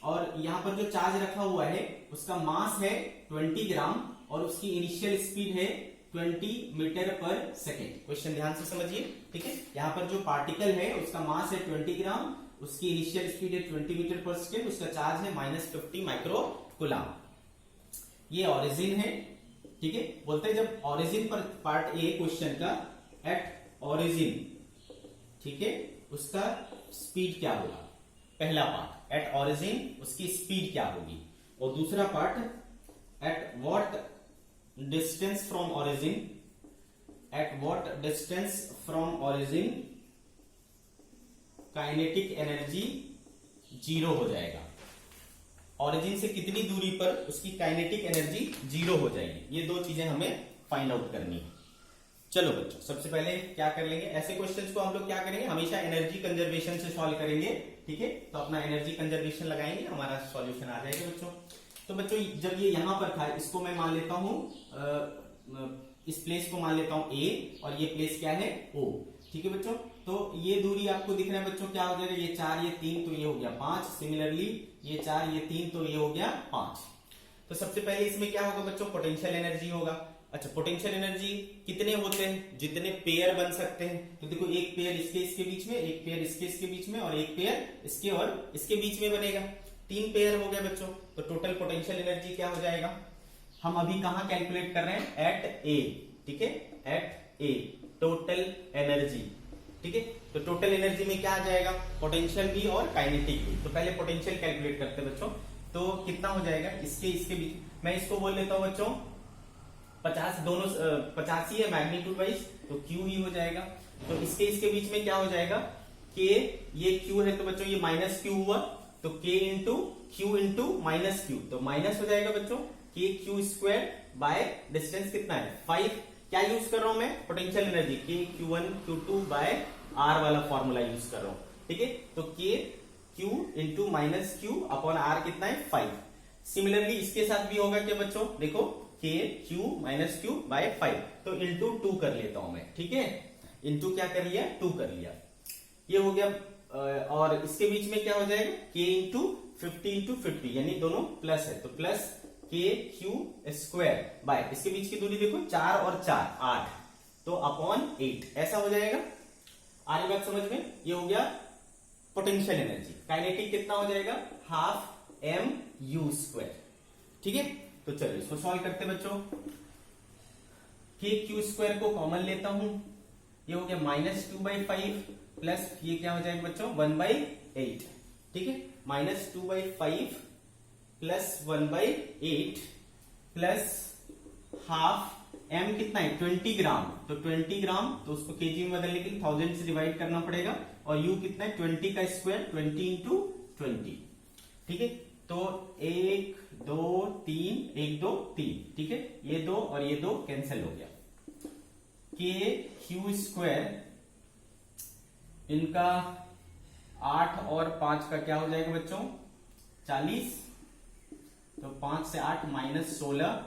और यहां पर जो चार्ज रखा हुआ है उसका मास है 20 ग्राम और उसकी इनिशियल स्पीड है 20 मीटर पर सेकेंड। क्वेश्चन ध्यान से समझिए, ठीक है। यहां पर जो पार्टिकल है उसका मास है 20 ग्राम, उसकी इनिशियल स्पीड है 20 मीटर पर सेकेंड, उसका चार्ज है -50 माइक्रोकुलम। ये ओरिजिन है, ठीक है। बोलते हैं जब ओरिजिन पर, पार्ट ए क्वेश्चन का, एट ओरिजिन, ठीक है, उसका स्पीड क्या होगा, पहला पार्ट एट ओरिजिन उसकी स्पीड क्या होगी, और दूसरा part at what distance from origin, at what distance from origin kinetic energy 0 हो जाएगा। ओरिजिन से कितनी दूरी पर उसकी काइनेटिक एनर्जी 0 हो जाएगी। ये दो चीजें हमें फाइंड आउट करनी है। चलो बच्चों, सबसे पहले क्या कर लेंगे, ऐसे क्वेश्चंस को हम लोग क्या करेंगे, हमेशा एनर्जी कंजर्वेशन से सॉल्व करेंगे, ठीक है। तो अपना एनर्जी कंजर्वेशन लगाएंगे, हमारा सॉल्यूशन आ जाएगा बच्चों। तो बच्चों, जब ये यहां पर था, इसको मैं मान लेता हूं, इस प्लेस को मान लेता हूं ए, और ये प्लेस क्या है, ओ, ठीक है बच्चों। तो ये दूरी आपको दिख रहा है बच्चों, क्या हो जाएगा, ये 4 ये 3, तो ये हो गया 5, सिमिलरली ये 4 ये 3, तो ये हो गया 5। तो सबसे पहले इसमें क्या होगा बच्चों, पोटेंशियल एनर्जी होगा। अच्छा, पोटेंशियल एनर्जी कितने होते हैं, जितने पेयर बन सकते हैं। तो देखो, एक पेयर इसके बीच में, एक पेयर इसके बीच में, और एक पेयर इसके और इसके बीच में बनेगा, 3 पेयर हो गए बच्चों। तो टोटल पोटेंशियल एनर्जी क्या हो जाएगा, हम अभी कहां कैलकुलेट कर रहे हैं, एट ए, ठीक है, एट ए टोटल एनर्जी, ठीक है। तो टोटल एनर्जी में क्या आ जाएगा, पोटेंशियल भी और काइनेटिक भी। तो पहले पोटेंशियल कैलकुलेट करते हैं बच्चों। तो कितना हो जाएगा, इसके बीच, मैं इसको बोल लेता हूं बच्चों 50, दोनों 50 ही है मैग्नीट्यूड वाइज, तो Q ही हो जाएगा। तो इसके बीच में क्या हो जाएगा, K, ये Q है, तो बच्चों ये -Q हुआ, तो K into Q into -Q, तो माइनस हो जाएगा बच्चों KQ² बाय डिस्टेंस कितना है 5। क्या यूज कर रहा हूं मैं, potential energy, Q1 Q2 by R वाला फॉर्मूला यूज कर रहा हूं, ठीक है। तो Q into -Q upon R कितना है 5। सिमिलरली इसके साथ भी होगा क्या बच्चों, देखो Q -Q बाय 5, तो इंटू 2 कर लेता हूं मैं, ठीक है। इंटू क्या कर लिया, 2 कर लिया, ये हो गया। और इसके बीच में क्या हो जाएगा, K इंटू 50 इंटू 50, यानी दोनों प्लस है, तो प्लस KQ² बाय, इसके बीच की दूरी देखो 4 और 4 8, तो अपॉन 8, ऐसा हो जाएगा। आ रही बात समझ में, ये हो गया पोटेंशियल एनर्जी। काइनेटिक कितना हो जाएगा, ½ mU², ठीक है। तो चलिए इसको सॉल्व करते बच्चों। KQ² को कॉमन लेता हूं, ये हो गया -2/5 प्लस ये क्या हो जाएगा बच्चों 1/8, ठीक है। -2/5 प्लस 1/8 प्लस ½ m कितना है 20 ग्राम, तो 20 ग्राम, तो उसको केजी में बदलने के लिए 1000 से डिवाइड करना पड़ेगा, और u कितना है 20 का स्क्वायर, 20 इंटू 20, ठीक है। तो 1 2 3 1 2 3, ठीक है, ये 2 और ये 2 कैंसिल हो गया। KQ² इनका 8 और 5 का क्या हो जाएगा बच्चों 40, तो 5 से 8 -16,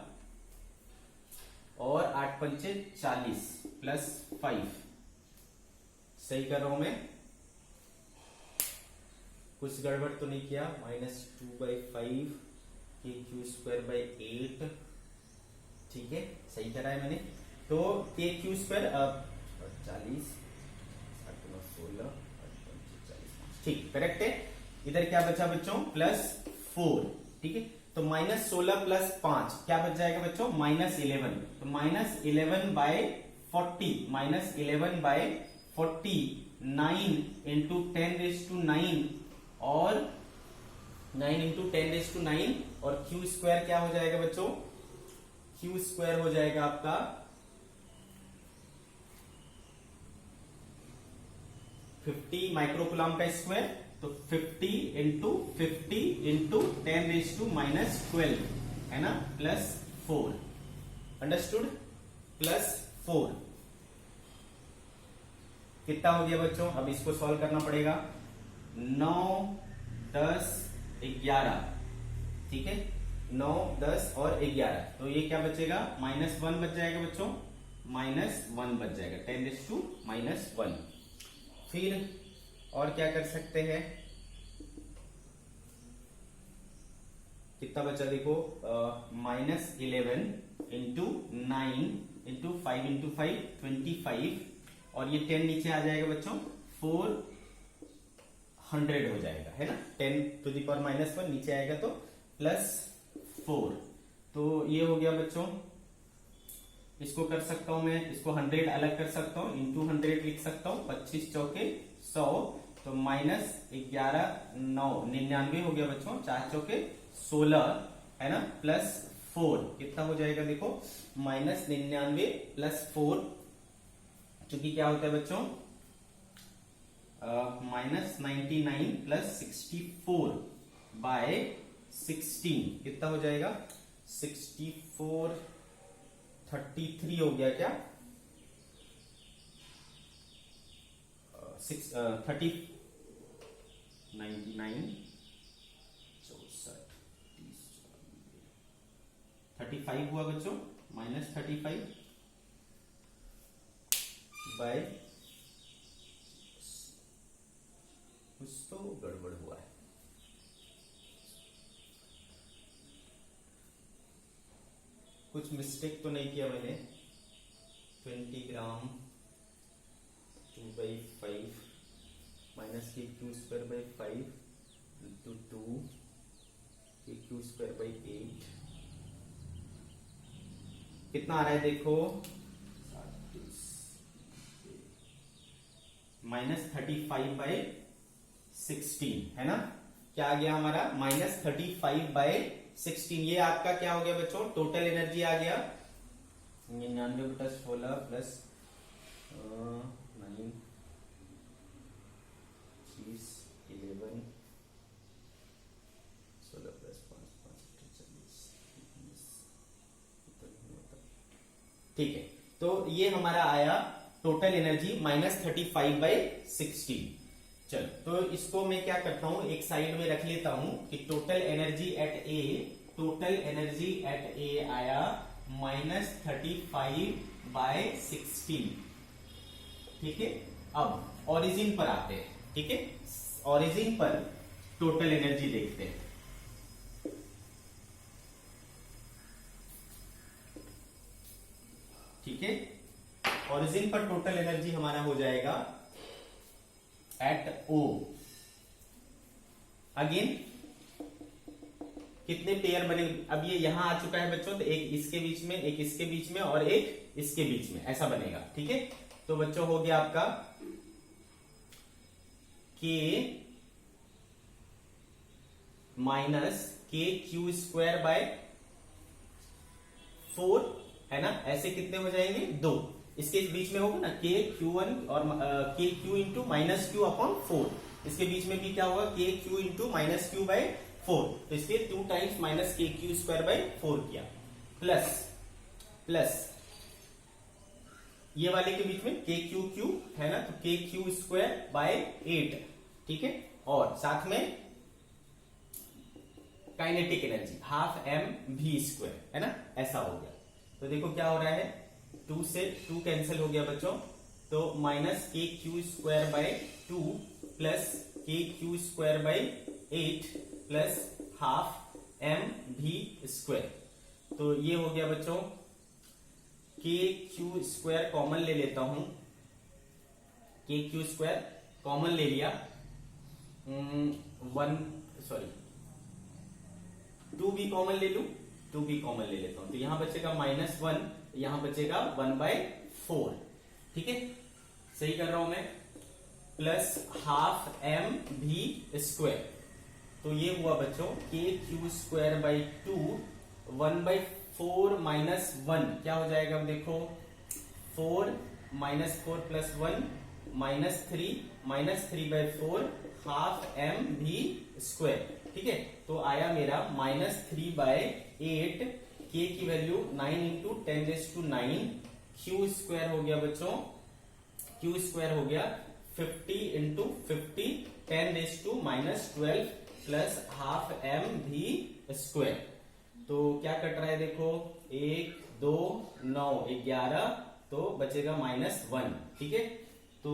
और 8 पंचे 40 प्लस 5, सही कर रहा हूं मैं, कुछ गड़बड़ तो नहीं किया। -2/5 KQ² बाय 8, ठीक है, सही करा है मैंने। तो KQ² 40 16, ठीक, करेक्ट है। इधर क्या बचा बच्चों +4, ठीक है। तो -16 प्लस 5 क्या बच जाएगा बच्चों, -11। तो -11/40 9 इंटू 10⁻⁹ और 9 इंटू 10⁻⁹ और क्यू स्क्वायर क्या हो जाएगा बच्चों, क्यू स्क्वायर हो जाएगा आपका 50 माइक्रोकुलम का स्क्वायर। तो 50 इंटू 10⁻⁻12 है ना, +4। अंडरस्टूड, +4 कितना हो गया बच्चों, अब इसको सॉल्व करना पड़ेगा। 9 10 11, ठीक है, 9 10 और 11, तो ये क्या बचेगा, -1 बच जाएगा बच्चों, -1 बच जाएगा 10⁻⁻1। फिर और क्या कर सकते हैं, कितना बचा देखो, -11 इंटू 9 इंटू 5 इंटू 5 25, और ये 10 नीचे आ जाएगा बच्चों, 400 हो जाएगा, है ना, 10⁻⁻1 नीचे आएगा तो +4। तो ये हो गया बच्चों, इसको कर सकता हूं मैं, इसको 100 अलग कर सकता हूं, इंटू 100 लिख सकता हूं, 25 चौके 100, तो -11 9 99 हो गया बच्चों, 4 चौके 16, है ना, +4 कितना हो जाएगा देखो, -99 +4, क्योंकि क्या होता है बच्चों, -99 +64/16 कितना हो जाएगा, 64 33 हो गया क्या, 30 99 64 35 हुआ बच्चों, -35 बाय, कुछ तो गड़बड़ हुआ है, कुछ मिस्टेक तो नहीं किया मैंने। 20 ग्राम 2/5 माइनस KQ² 5 इंटू 2 KQ² 8 कितना आ रहा है देखो, -35/16 है ना, क्या आ गया हमारा, -35/16। ये आपका क्या हो गया बच्चों, टोटल एनर्जी आ गया 99/16 प्लस 9 30 11 16 प्लस 5 40 ठीक है। तो ये हमारा आया टोटल एनर्जी -35/16। चलो, तो इसको मैं क्या करता हूं, एक साइड में रख लेता हूं कि टोटल एनर्जी एट ए आया -35/16, ठीक है। अब ओरिजिन पर आते हैं, ठीक है, ओरिजिन पर टोटल एनर्जी देखते हैं। ठीक है, ओरिजिन पर टोटल एनर्जी हमारा हो जाएगा एट ओ। अगेन कितने पेयर बने, अब ये यहां आ चुका है बच्चों, तो एक इसके बीच में, एक इसके बीच में और एक इसके बीच में, ऐसा बनेगा, ठीक है। तो बच्चों हो गया आपका K माइनस KQ²/4 है ना, ऐसे कितने हो जाएंगे, 2, इसके बीच में होगा ना KQ1 और KQ इंटू -Q अपॉन 4, इसके बीच में भी क्या होगा, KQ इंटू -Q/4, तो इसके 2 टाइम्स -KQ²/4 किया, प्लस ये वाले के बीच में KQQ है ना, तो KQ²/8, ठीक है, और साथ में काइनेटिक एनर्जी 12mv² है ना, ऐसा हो गया। तो देखो क्या हो रहा है, 2 से 2 कैंसिल हो गया बच्चों, तो -KQ²/2 plus KQ²/8 plus 12mv²। तो ये हो गया बच्चों, KQ² कॉमन ले लेता हूं, KQ² कॉमन ले लिया, टू भी कॉमन ले लू, टू भी कॉमन ले लेता हूं, तो यहां बचेगा -1, यहां बचेगा 1/4, ठीक है, सही कर रहा हूं मैं, प्लस हाफ mv², तो ये हुआ बच्चों kq²/2, 1/4 -1 क्या हो जाएगा, अब देखो 4 -4 + 1 -3 हाफ mv², ठीक है, तो आया मेरा -3/8, k की वैल्यू 9 × 10⁹, q² हो गया बच्चों, q² हो गया 50 × 50 10⁻12 प्लस हाफ mv², तो क्या कट रहा है देखो, 1 2 9 11, तो बचेगा -1, ठीक है, तो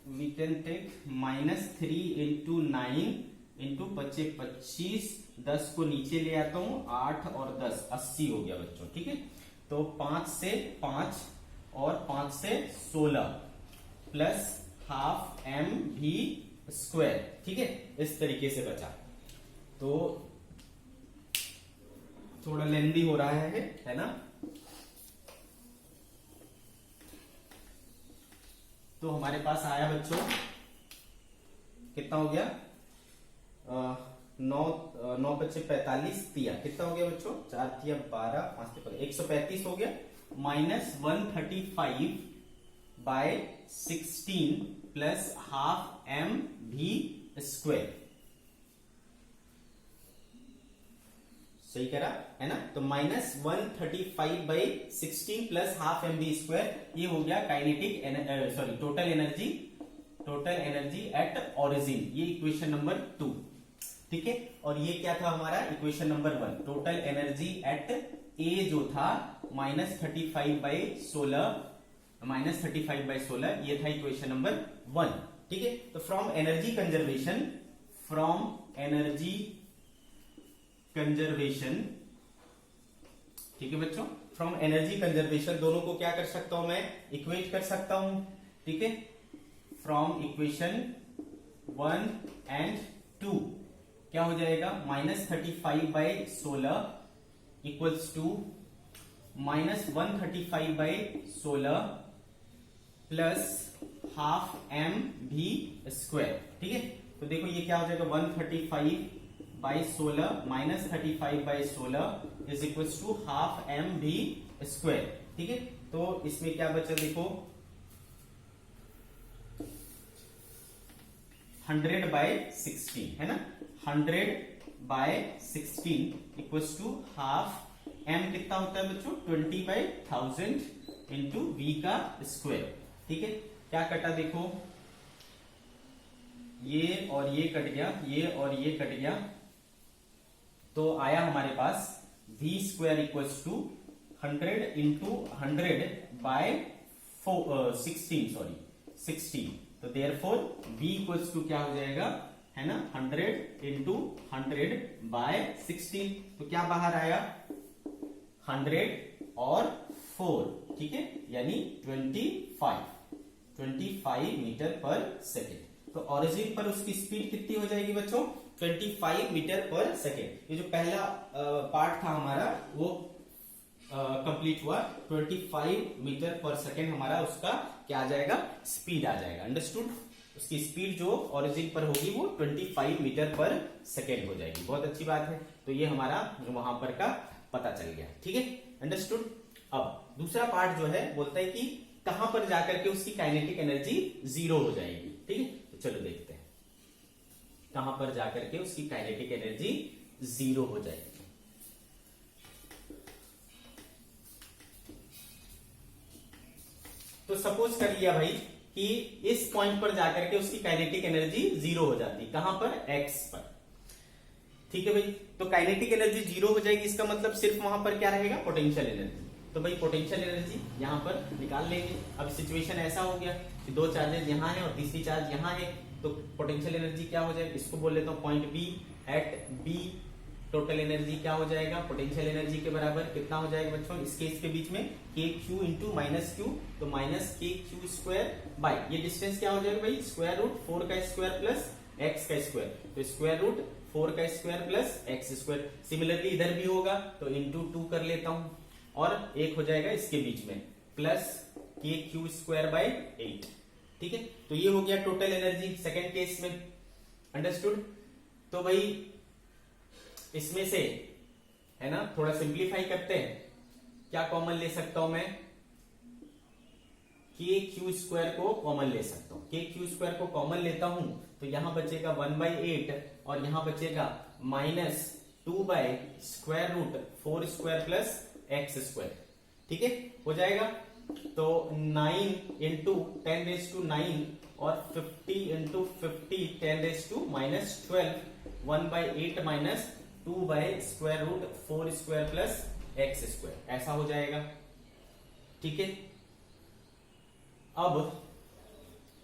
वी कैन टेक -3 × 9 × 25, 10 को नीचे ले आता हूं, 8 और 10 80 हो गया बच्चों, ठीक है, तो 5 से 5 और 5 से 16 प्लस हाफ mv², ठीक है, इस तरीके से बचा, तो थोड़ा लेंदी हो रहा है ना, तो हमारे पास आया बच्चों कितना हो गया, 9 × 45 तिया, कितना हो गया बच्चों, 4 तिया 12, 5 तिया 135 हो गया, -135/16 प्लस हाफ mv², सही करा है ना, तो -135/16 प्लस हाफ mv², ये हो गया kinetic sorry total energy at origin, ये इक्वेशन नंबर 2, ठीक है, और ये क्या था हमारा equation number 1, total energy at A जो था -35/16, ये था इक्वेशन नंबर 1, ठीक है, तो फ्रॉम एनर्जी कंजर्वेशन, ठीक है बच्चों, फ्रॉम एनर्जी कंजर्वेशन दोनों को क्या कर सकता हूं मैं, इक्वेट कर सकता हूं, ठीक है, फ्रॉम इक्वेशन 1 एंड 2 क्या हो जाएगा, -35/16 equals to -135/16 plus half mv², ठीक है, तो देखो ये क्या हो जाएगा, 135/16 -35/16 is equals to half mv², ठीक है, तो इसमें क्या बचा देखो, 100/16 है ना, 100/16 इक्वल्स टू हाफ m कितना होता है बच्चों, 20/1000 इंटू v का स्क्वायर, ठीक है, क्या कटा देखो, ये और ये कट गया, ये और ये कट गया, तो आया हमारे पास v² इक्वल्स टू 100 × 100/16, तो देयरफॉर v इक्वल्स टू क्या हो जाएगा, है ना, 100 × 100/16, तो क्या बाहर आया 100 और 4, ठीक है, यानी 25 मीटर पर सेकेंड, तो ओरिजिन पर उसकी स्पीड कितनी हो जाएगी बच्चों, 25 मीटर पर सेकेंड, ये जो पहला पार्ट था हमारा वो कंप्लीट हुआ, 25 मीटर पर सेकेंड हमारा उसका क्या आ जाएगा, स्पीड आ जाएगा, अंडरस्टूड, उसकी स्पीड जो ओरिजिन पर होगी वो 25 मीटर पर सेकेंड हो जाएगी, बहुत अच्छी बात है, तो ये हमारा वहां पर का पता चल गया, ठीक है, अंडरस्टूड। अब दूसरा पार्ट जो है बोलता है कि कहां पर जाकर के उसकी काइनेटिक एनर्जी 0 हो जाएगी, ठीक है, तो चलो देखते हैं कहां पर जाकर के उसकी काइनेटिक एनर्जी 0 हो जाएगी। तो सपोज कर लिया भाई कि इस पॉइंट पर जाकर के उसकी काइनेटिक एनर्जी 0 हो जाती, कहां पर, x पर, ठीक है भाई, तो काइनेटिक एनर्जी 0 हो जाएगी, इसका मतलब सिर्फ वहां पर क्या रहेगा, पोटेंशियल एनर्जी, तो भाई पोटेंशियल एनर्जी यहां पर निकाल लेंगे। अब सिचुएशन ऐसा हो गया कि दो चार्जेस यहां है और तीसरी चार्ज यहां है, तो पोटेंशियल एनर्जी क्या हो जाएगी, इसको बोल लेता हूं point B, at B total energy क्या हो जाएगा, पोटेंशियल एनर्जी के बराबर कितना हो जाएगा बच्चों, इसके इसके बीच में kq इंटू -q, तो -kq² बाय ये डिस्टेंस क्या हो जाएगा भाई, √4 का स्क्वायर प्लस एक्स का स्क्वायर, तो स्क्वायर रूट 4 का square plus X square. Similarly इधर भी होगा तो इंटू 2 कर लेता हूं और एक हो जाएगा इसके बीच में प्लस के क्यू स्क्वायर बाय 8। ठीक है, तो ये हो गया टोटल एनर्जी सेकेंड केस में। अंडरस्टूड। तो भाई इसमें से है ना थोड़ा सिंप्लीफाई करते हैं, क्या कॉमन ले सकता हूं मैं, के क्यू स्क्वायर को कॉमन ले सकता हूं। के क्यू स्क्वायर को कॉमन लेता हूं तो यहां बचेगा 1/8 और यहां बचेगा -2/√4 स्क्वायर प्लस एक्स स्क्वायर। ठीक है, हो जाएगा। तो 9 इंटू 10⁻⁹ और 50 into 50 10⁻⁻12 1/8 minus 2/√4 square plus X square, ऐसा हो जाएगा। ठीक है, अब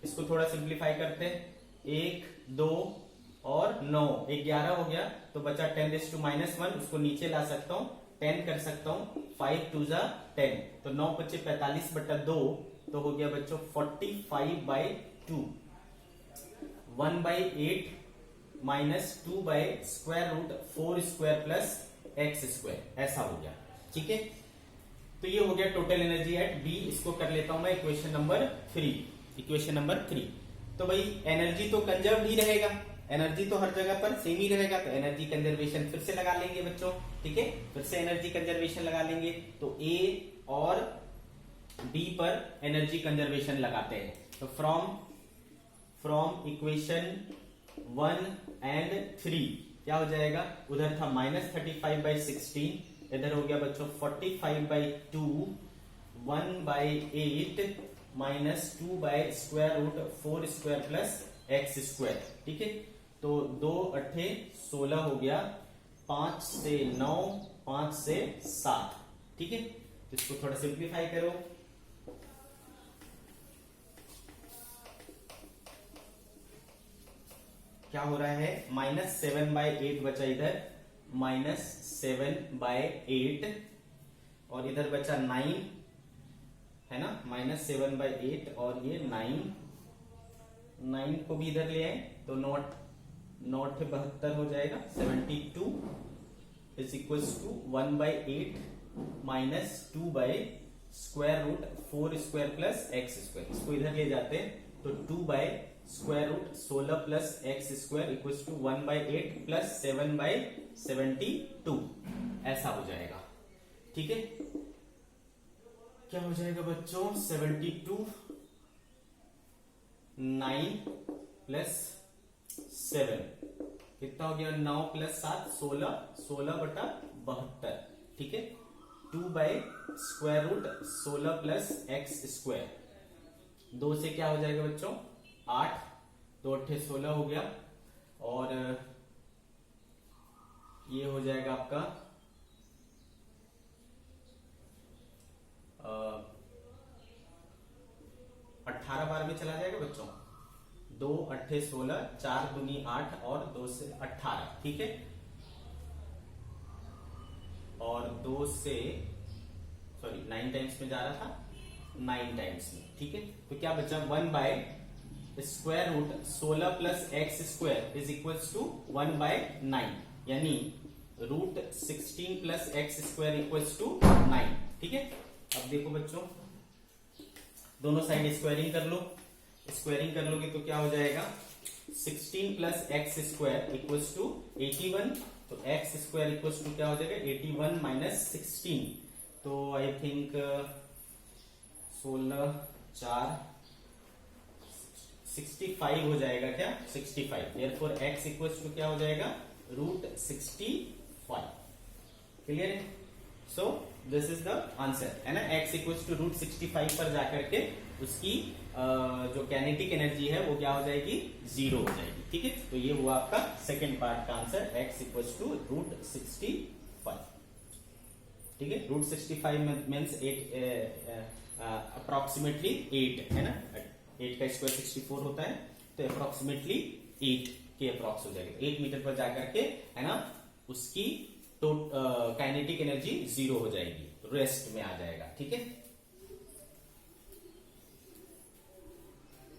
इसको थोड़ा सिंप्लीफाई करते हैं। 1, 2 और 9, 11 हो गया तो बचा 10⁻⁻1, उसको नीचे ला सकता हूं, 10 कर सकता हूं, 5 2 जा 10, तो 9 बचे 45/2, तो हो गया बच्चों 45/2। 1/8 minus 2/√4 square plus X square, ऐसा हो गया। ठीक है, तो ये हो गया टोटल एनर्जी एट बी। इसको कर लेता हूं मैं इक्वेशन नंबर 3। इक्वेशन नंबर 3, तो भाई एनर्जी तो कंजर्व ही रहेगा, एनर्जी तो हर जगह पर सेम ही रहेगा, तो एनर्जी कंजर्वेशन फिर से लगा लेंगे बच्चों। ठीक है, फिर से एनर्जी कंजर्वेशन लगा लेंगे। तो ए और बी पर एनर्जी कंजर्वेशन लगाते हैं। तो फ्रॉम इक्वेशन 1 एंड 3 क्या हो जाएगा, उधर था -35/16, इधर हो गया बच्चों 45/2, 1/8 minus 2/√4 square plus X square. ठीक है, तो 2 8 16 हो गया, 5 से 9, 5 से 7। ठीक है, तो इसको थोड़ा सिंप्लीफाई करो। क्या हो रहा है, -7/8 बचा इधर, -7/8 और इधर बचा 9 है ना, -7/8 और ये 9 को भी इधर ले आए तो 9×8 72 हो जाएगा, 72 is equal to 1/8 minus 2/√4 square plus X square. इसको इधर ले जाते हैं तो 2/√16 plus X square equal to 1/8 plus 7/72, ऐसा हो जाएगा। ठीक है, क्या हो जाएगा बच्चों, 72 9 प्लस 7 कितना हो गया, 9 प्लस 7 16, 16/72। ठीक है, 2/√16 प्लस एक्स स्क्वायर, 2 से क्या हो जाएगा बच्चों 8, 2 8 16 हो गया और ये हो जाएगा आपका 18 बार में चला जाएगा बच्चों, 2 8 16, 4 दूनी 8 और 2 से 18। ठीक है, और 2 से 9 टाइम्स में जा रहा था, 9 टाइम्स में। ठीक है, तो क्या बचा, 1/√16 plus X square is equal to 1/9, यानी √16 plus X square equal to 9। ठीक है, अब देखो बच्चों दोनों साइड स्क्वायरिंग कर लो, स्क्वायरिंग कर लोगे तो क्या हो जाएगा, 16 plus X square equal to 81, तो एक्स स्क्वायर इक्वल टू क्या हो जाएगा 81 माइनस 16, तो आई थिंक 16 4 65 हो जाएगा, क्या 65। देयरफॉर एक्स इक्वल टू क्या हो जाएगा √65। क्लियर है, so this is the answer है ना, x इक्वल टू √65 पर जाकर के उसकी जो काइनेटिक एनर्जी है वो क्या हो जाएगी, 0 हो जाएगी। ठीक है, तो ये हुआ आपका सेकेंड पार्ट का आंसर, x इक्वल टू √65। ठीक है, √65 मीन्स 8 अप्रोक्सीमेटली 8 है ना, 8 का स्क्वायर 64 होता है, तो अप्रोक्सीमेटली 8 के अप्रोक्स हो जाएगा, 8 मीटर पर जाकर के है ना उसकी काइनेटिक एनर्जी 0 हो जाएगी, रेस्ट में आ जाएगा। ठीक है,